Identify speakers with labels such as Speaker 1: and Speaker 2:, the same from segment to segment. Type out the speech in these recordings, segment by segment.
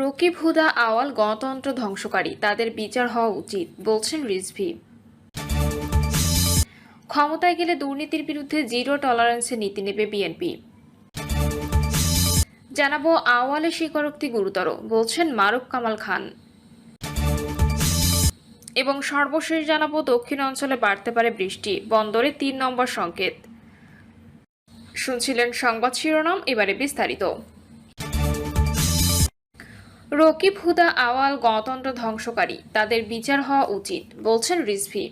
Speaker 1: রকিব হুদা আওয়াল গণতন্ত্র ধ্বংসকারী, তাদের বিচার হওয়া উচিত, বলছেন রিজভী। ক্ষমতায় গেলে দুর্নীতির বিরুদ্ধে জিরো টলারেন্সের নীতি নেবে বিএনপি। জানাবো আওয়ালের স্বীকারোক্তি গুরুতর, বলছেন মারুফ কামাল খান। এবং সর্বশেষ জানাবো দক্ষিণ অঞ্চলে বাড়তে পারে বৃষ্টি, বন্দরে ৩ নম্বর সংকেত। শুনছিলেন সংবাদ শিরোনাম, এবারে বিস্তারিত। রকিব হুদা আওয়াল গণতন্ত্র ধ্বংসকারী, তাদের বিচার হওয়া উচিত, বলছেন রিজভী।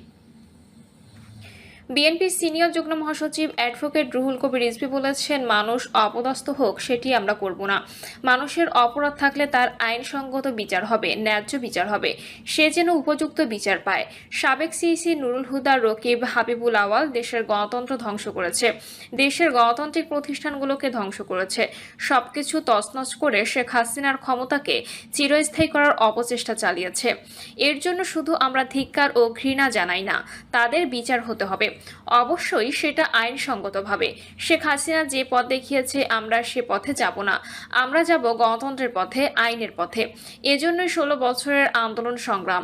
Speaker 1: বিএনপির সিনিয়র যুগ্ম মহাসচিব অ্যাডভোকেট রুহুল কবির রিজভী বলেছেন, মানুষ অপদস্থ হোক সেটি আমরা করব না। মানুষের অপরাধ থাকলে তার আইনসঙ্গত বিচার হবে, ন্যায্য বিচার হবে, সে যেন উপযুক্ত বিচার পায়। সাবেক সিইসি নুরুল হুদা, রকিব, হাবিবুল আওয়াল দেশের গণতন্ত্র ধ্বংস করেছে, দেশের গণতান্ত্রিক প্রতিষ্ঠানগুলোকে ধ্বংস করেছে, সবকিছু তছনছ করে শেখ হাসিনার ক্ষমতাকে চিরস্থায়ী করার অপচেষ্টা চালিয়েছে। এর জন্য শুধু আমরা ধিক্কার ও ঘৃণা জানাই না, তাদের বিচার হতে হবে, অবশ্যই সেটা আইনসঙ্গতভাবে। শেখ হাসিনা যে পথ দেখিয়েছে আমরা সে পথে যাব না, আমরা যাব গণতন্ত্রের পথে, আইনের পথে। এজন্যই 16 বছরের আন্দোলন সংগ্রাম,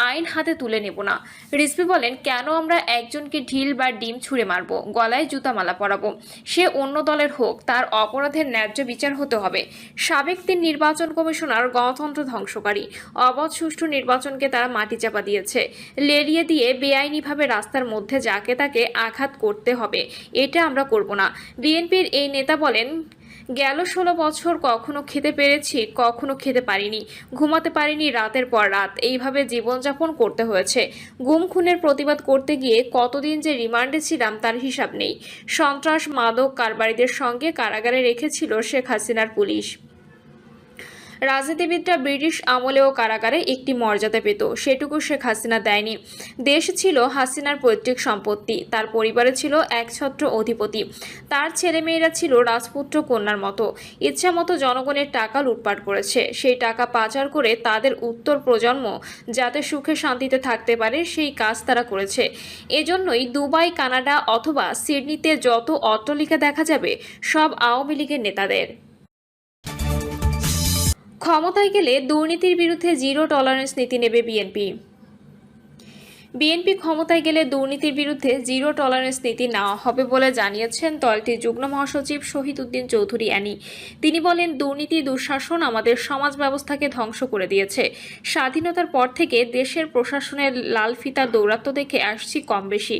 Speaker 1: আইন হাতে তুলে নেব না। রিজভী বলেন, কেন আমরা একজনকে ঢিল বা ডিম ছুঁড়ে মারব, গলায় জুতামালা পরাবো? সে অন্য দলের হোক, তার অপরাধের ন্যায্য বিচার হতে হবে। সাবেক 3 নির্বাচন কমিশনার গণতন্ত্র ধ্বংসকারী, অবাধ সুষ্ঠু নির্বাচনকে তারা মাটিচাপা দিয়েছে, লেলিয়ে দিয়ে বেআইনিভাবে রাস্তার মধ্যে যাকে তাকে আঘাত করতে হবে, এটা আমরা করব না। বিএনপির এই নেতা বলেন, গেল 16 বছর কখনো খেতে পেরেছি, কখনো খেতে পারিনি, ঘুমাতে পারিনি রাতের পর রাত, এইভাবে জীবনযাপন করতে হয়েছে। গুম খুনের প্রতিবাদ করতে গিয়ে কতদিন যে রিমান্ডে ছিলাম তার হিসাব নেই। সন্ত্রাস মাদক কারবারিদের সঙ্গে কারাগারে রেখেছিল শেখ হাসিনার পুলিশ। রাজনীতিবিদরা ব্রিটিশ আমলেও কারাগারে একটি মর্যাদা পেত, সেটুকু শেখ হাসিনা দেয়নি। দেশ ছিল হাসিনার পৈতৃক সম্পত্তি, তার পরিবারে ছিল একছত্র অধিপতি, তার ছেলেমেয়েরা ছিল রাজপুত্র কন্যার মতো, ইচ্ছামতো জনগণের টাকা লুটপাট করেছে। সেই টাকা পাচার করে তাদের উত্তর প্রজন্ম যাতে সুখে শান্তিতে থাকতে পারে সেই কাজ তারা করেছে। এজন্যই দুবাই, কানাডা অথবা সিডনিতে যত অট্টালিকা দেখা যাবে সব আওয়ামী লীগের নেতাদের। ক্ষমতায় গেলে দুর্নীতির বিরুদ্ধে জিরো টলারেন্স নীতি নেবে বিএনপি। বিএনপি ক্ষমতায় গেলে দুর্নীতির বিরুদ্ধে জিরো টলারেন্স নীতি নেওয়া হবে বলে জানিয়েছেন দলটির যুগ্ম মহাসচিব শহীদ উদ্দিন চৌধুরী অ্যানি। তিনি বলেন, দুর্নীতি দুঃশাসন আমাদের সমাজ ব্যবস্থাকে ধ্বংস করে দিয়েছে। স্বাধীনতার পর থেকে দেশের প্রশাসনের লাল ফিতা দৌরাত্ম্য দেখে আসছি কম বেশি।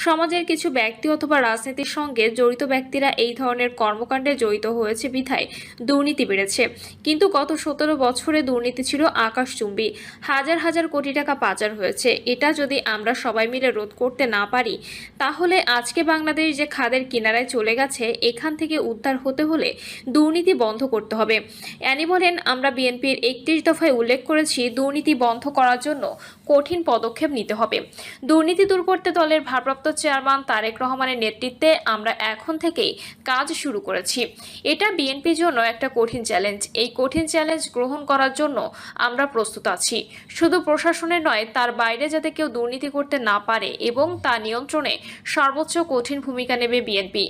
Speaker 1: সমাজের কিছু ব্যক্তি অথবা রাজনীতির সঙ্গে জড়িত ব্যক্তিরা এই ধরনের কর্মকাণ্ডে জড়িত হয়েছে বিধায় দুর্নীতি বেড়েছে। কিন্তু গত 17 বছরে দুর্নীতি ছিল আকাশচুম্বী, হাজার হাজার কোটি টাকা পাচার হয়েছে। এটা যদি আমরা সবাই মিলে রোধ করতে না পারি, তাহলে আজকে বাংলাদেশ যে খাদের কিনারায় চলে গেছে, এখান থেকে উদ্ধার হতে হলে দুর্নীতি বন্ধ করতে হবে। অ্যানি বলেন, আমরা বিএনপির 31 দফায় উল্লেখ করেছি, দুর্নীতি বন্ধ করার জন্য কঠিন পদক্ষেপ নিতে হবে। দুর্নীতি দূর করতে দলের ভারপ্রাপ্ত চেয়ারম্যান তারেক রহমানের নেতৃত্বে আমরা এখন থেকেই কাজ শুরু করেছি। এটা বিএনপির জন্য একটা কঠিন চ্যালেঞ্জ। এই কঠিন চ্যালেঞ্জ গ্রহণ করার জন্য আমরা প্রস্তুত আছি। শুধু প্রশাসনের নয়, তার বাইরে যাতে কেউ দুর্নীতি করতে না পারে এবং তা নিয়ন্ত্রণে সর্বোচ্চ কঠিন ভূমিকা নেবে বিএনপি।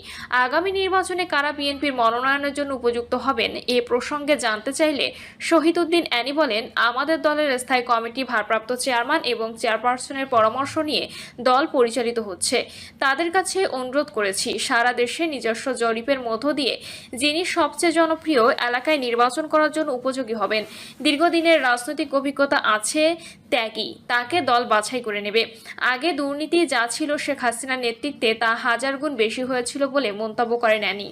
Speaker 1: আগামী নির্বাচনে কারা বিএনপির মনোনয়নের জন্য উপযুক্ত হবেন এ প্রসঙ্গে জানতে চাইলে শহীদ উদ্দিন অ্যানি বলেন, আমাদের দলের স্থায়ী কমিটি ভারপ্রাপ্ত চেয়ারম্যান এবং চেয়ারপারসনের পরামর্শ নিয়ে দল পরিচালিত হচ্ছে। তাদের কাছে অনুরোধ করেছি, সারা দেশে নিজস্ব জরিপের মধ্য দিয়ে যিনি সবচেয়ে জনপ্রিয় এলাকায় নির্বাচন করার জন্য উপযোগী হবেন, দীর্ঘদিনের রাজনৈতিক অভিজ্ঞতা আছে, ত্যাগী, তাকে দল বাছাই করে নেবে। আগে দুর্নীতি যা ছিল শেখ হাসিনার নেতৃত্বে তা 1000 গুণ বেশি হয়েছিল বলে মন্তব্য করেন অ্যানি।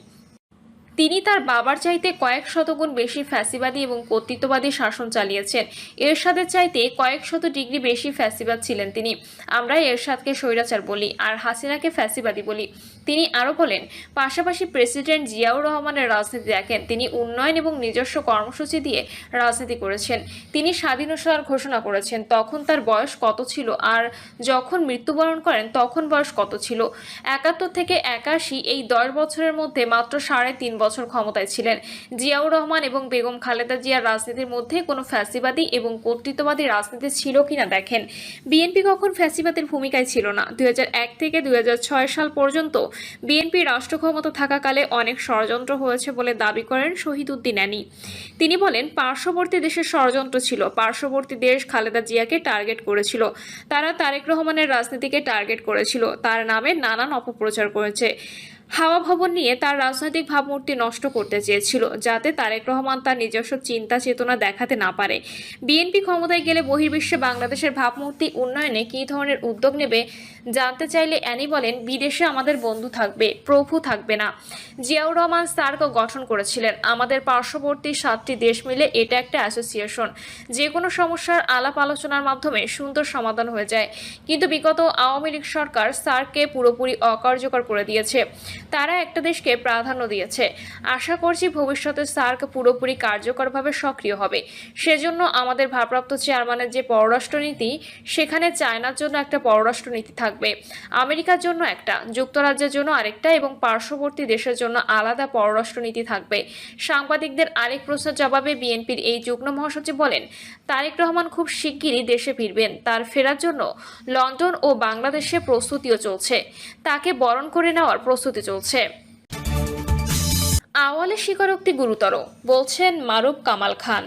Speaker 1: তিনি তার বাবার চাইতে কয়েক শতগুণ বেশি ফ্যাসিবাদী এবং কর্তৃত্ববাদী শাসন চালিয়েছেন। এরশাদের চাইতে কয়েক শত ডিগ্রি বেশি ফ্যাসিবাদ ছিলেন তিনি। আমরা এরশাদকে স্বৈরাচার বলি আর হাসিনাকে ফ্যাসিবাদী বলি। তিনি আরও বলেন, পাশাপাশি প্রেসিডেন্ট জিয়াউর রহমানের রাজনীতি দেখেন, তিনি উন্নয়ন এবং নিজস্ব কর্মসূচি দিয়ে রাজনীতি করেছেন। তিনি স্বাধীনতার ঘোষণা করেছেন, তখন তার বয়স কত ছিল, আর যখন মৃত্যুবরণ করেন তখন বয়স কত ছিল। 71 থেকে 81 এই 10 বছরের মধ্যে মাত্র 3.5 বছর ক্ষমতায় ছিলেন। জিয়াউর রহমান এবং বেগম খালেদা জিয়ার রাজনীতির মধ্যে কোনো ফ্যাসিবাদী এবং কর্তৃত্ববাদী রাজনীতি ছিল কিনা দেখেন। বিএনপি কখন ফ্যাসিবাদের ভূমিকায় ছিল না। 2001 থেকে 2006 সাল পর্যন্ত বিএনপি রাষ্ট্র ক্ষমতা থাকাকালে অনেক ষড়যন্ত্র হয়েছে বলে দাবি করেন শহীদউদ্দিন আনী। তিনি বলেন, পার্শ্ববর্তী দেশের ষড়যন্ত্র ছিল। পার্শ্ববর্তী দেশ খালেদা জিয়াকে টার্গেট করেছিল, তারা তারেক রহমানের রাজনীতিকে টার্গেট করেছিল, তার নামে নানান অপপ্রচার করেছে। হাওয়া ভবন নিয়ে তার রাজনৈতিক ভাবমূর্তি নষ্ট করতে চেয়েছিল, যাতে তারেক রহমান তার নিজস্ব চিন্তা চেতনা দেখাতে না পারে। বিএনপি ক্ষমতায় গেলে বহির্বিশ্বে বাংলাদেশের ভাবমূর্তি উন্নয়নে কী ধরনের উদ্যোগ নেবে জানতে চাইলে অ্যানি বলেন, বিদেশে আমাদের বন্ধু থাকবে, প্রভু থাকবে না। জিয়াউর রহমান সার্ক গঠন করেছিলেন। আমাদের পার্শ্ববর্তী 7টি দেশ মিলে এটা একটা অ্যাসোসিয়েশন। যে কোনো সমস্যার আলাপ আলোচনার মাধ্যমে সুন্দর সমাধান হয়ে যায়। কিন্তু বিগত আওয়ামী লীগ সরকার সার্ককে পুরোপুরি অকার্যকর করে দিয়েছে। তারা একটা দেশকে প্রাধান্য দিয়েছে। আশা করছি ভবিষ্যতে সার্ক পুরোপুরি কার্যকরভাবে সক্রিয় হবে। সেজন্য আমাদের ভারপ্রাপ্ত চেয়ারম্যানের যে পররাষ্ট্রনীতি, সেখানে চায়নার জন্য একটা পররাষ্ট্রনীতি থাকবে, আমেরিকার জন্য একটা, যুক্তরাজ্যের জন্য আরেকটা এবং পার্শ্ববর্তী দেশের জন্য আলাদা পররাষ্ট্রনীতি থাকবে। সাংবাদিকদের আরেক প্রশ্নের জবাবে বিএনপির এই যুগ্ম মহাসচিব বলেন, তারেক রহমান খুব শিগগিরই দেশে ফিরবেন। তার ফেরার জন্য লন্ডন ও বাংলাদেশে প্রস্তুতিও চলছে, তাকে বরণ করে নেওয়ার প্রস্তুতি চলছে। আওয়ালের স্বীকারোক্তি গুরুতর, বলছেন মারুফ কামাল খান।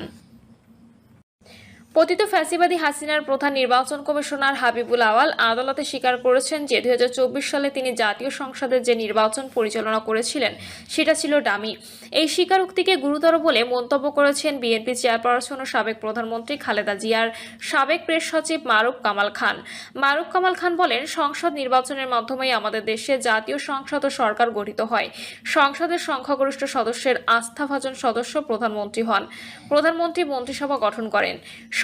Speaker 1: পতিত ফ্যাসিবাদী হাসিনার প্রধান নির্বাচন কমিশনার হাবিবুল আওয়াল আদালতে স্বীকার করেছেন যে 2024 সালে তিনি জাতীয় সংসদের যে নির্বাচন পরিচালনা করেছিলেন সেটা ছিল ডামি। এই স্বীকারোক্তিকে গুরুতর বলে মন্তব্য করেছেন বিএনপি চেয়ারপারসন ও সাবেক প্রধানমন্ত্রী খালেদা জিয়ার সাবেক প্রেস সচিব মারুফ কামাল খান। মারুফ কামাল খান বলেন, সংসদ নির্বাচনের মাধ্যমেই আমাদের দেশে জাতীয় সংসদ ও সরকার গঠিত হয়। সংসদের সংখ্যাগরিষ্ঠ সদস্যের আস্থাভাজন সদস্য প্রধানমন্ত্রী হন। প্রধানমন্ত্রী মন্ত্রিসভা গঠন করেন।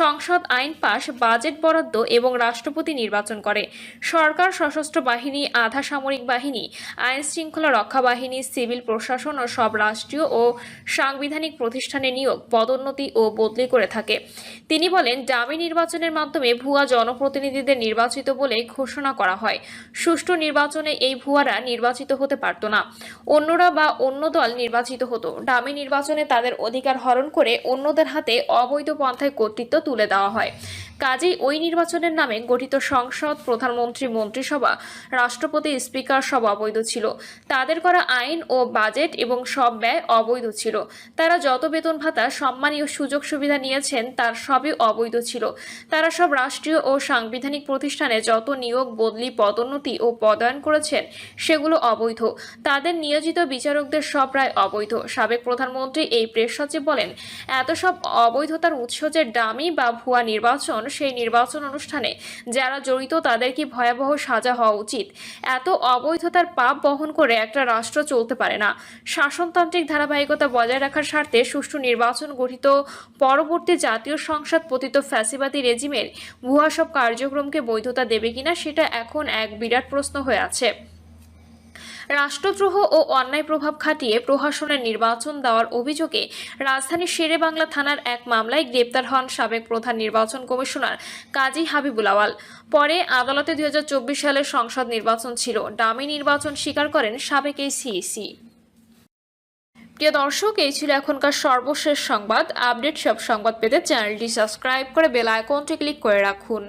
Speaker 1: সংসদ আইন পাশ, বাজেট বরাদ্দ এবং রাষ্ট্রপতি নির্বাচন করে। সরকার সশস্ত্র বাহিনী, আধা সামরিক বাহিনী, আইন শৃঙ্খলা রক্ষা বাহিনী, সিভিল প্রশাসন ও সব রাষ্ট্রীয় ও সাংবিধানিক প্রতিষ্ঠানে নিয়োগ, পদোন্নতি ও বদলি করে থাকে। তিনি বলেন, ডামি নির্বাচনের মাধ্যমে ভুয়া জনপ্রতিনিধিদের নির্বাচিত বলে ঘোষণা করা হয়। সুষ্ঠু নির্বাচনে এই ভুয়ারা নির্বাচিত হতে পারত না, অন্যরা বা অন্য দল নির্বাচিত হতো। ডামি নির্বাচনে তাদের অধিকার হরণ করে অন্যদের হাতে অবৈধ পন্থায় কর্তৃত্ব তুলে দেওয়া হয়। কাজেই ওই নির্বাচনের নামে গঠিত সংসদ, প্রধানমন্ত্রী, মন্ত্রিসভা, রাষ্ট্রপতি, স্পিকার সব অবৈধ ছিল। তাদের করা আইন ও বাজেট এবং সব ব্যয় অবৈধ ছিল। তারা যত বেতন ভাতা, সম্মানীয় সুযোগ সুবিধা নিয়েছেন তার সবই অবৈধ ছিল। তারা সব রাষ্ট্রীয় ও সাংবিধানিক প্রতিষ্ঠানে যত নিয়োগ, বদলি, পদোন্নতি ও পদায়ন করেছেন সেগুলো অবৈধ। তাদের নিয়োজিত বিচারকদের সব রায় অবৈধ। সাবেক প্রধানমন্ত্রী এই প্রেস সচিব বলেন, এত সব অবৈধতার উৎস যে ডামি বা ভুয়া নির্বাচন, সেই নির্বাচন অনুষ্ঠানে যারা জড়িত তাদের কি ভয়াবহ সাজা হওয়া উচিত। এত অবৈধতার পাপ বহন করে একটা রাষ্ট্র চলতে পারে না। শাসনতান্ত্রিক ধারাবাহিকতা বজায় রাখার স্বার্থে সুষ্ঠু নির্বাচন গঠিত পরবর্তী জাতীয় সংসদ পতিত ফ্যাসিবাদী রেজিমের ভুয়া সব কার্যক্রমকে বৈধতা দেবে কিনা সেটা এখন এক বিরাট প্রশ্ন হয়ে আছে। রাষ্ট্রদ্রোহ ও অন্যায় প্রভাব খাটিয়ে প্রশাসনের নির্বাচন দেওয়ার অভিযোগে রাজধানীর শেরেবাংলা থানার এক মামলায় গ্রেপ্তার হন সাবেক প্রধান নির্বাচন কমিশনার কাজী হাবিবুল আওয়াল। পরে আদালতে 2024 সালের সংসদ নির্বাচন ছিল ডামি নির্বাচন স্বীকার করেন সাবেক এই সিইসি। প্রিয় দর্শক, এই ছিল এখনকার সর্বশেষ সংবাদ। আপডেট সব সংবাদ পেতে চ্যানেলটি সাবস্ক্রাইব করে বেল আইকনটি ক্লিক করে রাখুন।